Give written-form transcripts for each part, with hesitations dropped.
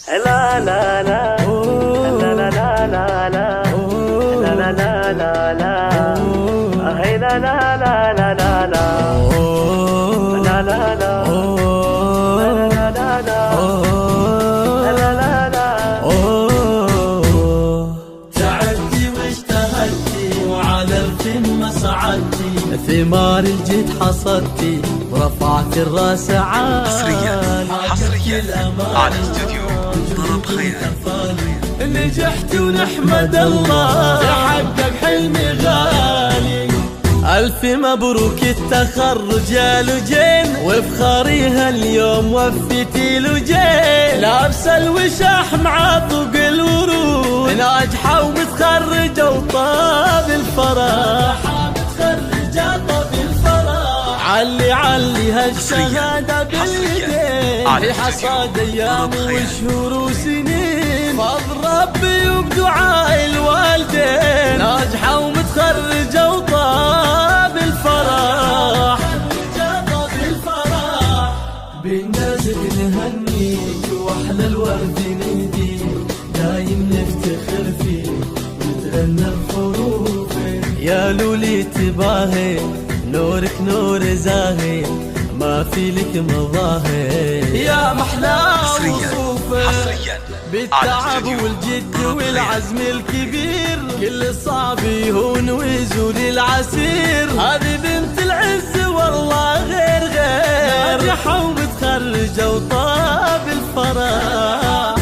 لا لا لا لا لا لا لا لا لا لا لا لا لا هي لا لا لا لا لا لا لا لا لا تعبتي واجتهدتي وعلى القمة صعدتي، ثمار الجد حصدتي ورفعت الراس عالي. حصريا على استوديو طرب خيال. نجحت ونحمد الله يحقق حلمي غالي. ألف مبروك التخرج يا لجين، وبخاري هاليوم وفيتي لجين. لابسة الوشاح مع طوق الورود، ناجحة ومتخرجة وطاب الفرح. علي هالشهادة باليدين، في حصاد أيام وشهور وسنين. فضل ربي وبدعاء الوالدين، ناجحة ومتخرجة وطاب الفرح. بالنازل نهنيك واحلى الورد نهديك، دايم نفتخر فيك ونتغنى بحروفك. يا لولي تباهي نورك نور زاهي، ما في لك مظاهر. يا محلى وصوفك بالتعب والجد والعزم الكبير، كل صعب يهون ويزول العسير. هذه بنت العز والله غير ناجحة ومتخرجة وطاب الفرح.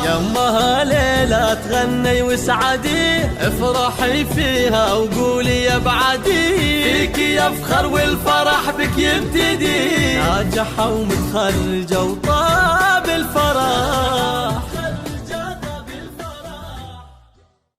يمها ليلة تغني وسعدي، افرحي فيها وقولي يا بعدي. فيك يفخر والفرح بك يبتدي، ناجحة ومتخرجة وطاب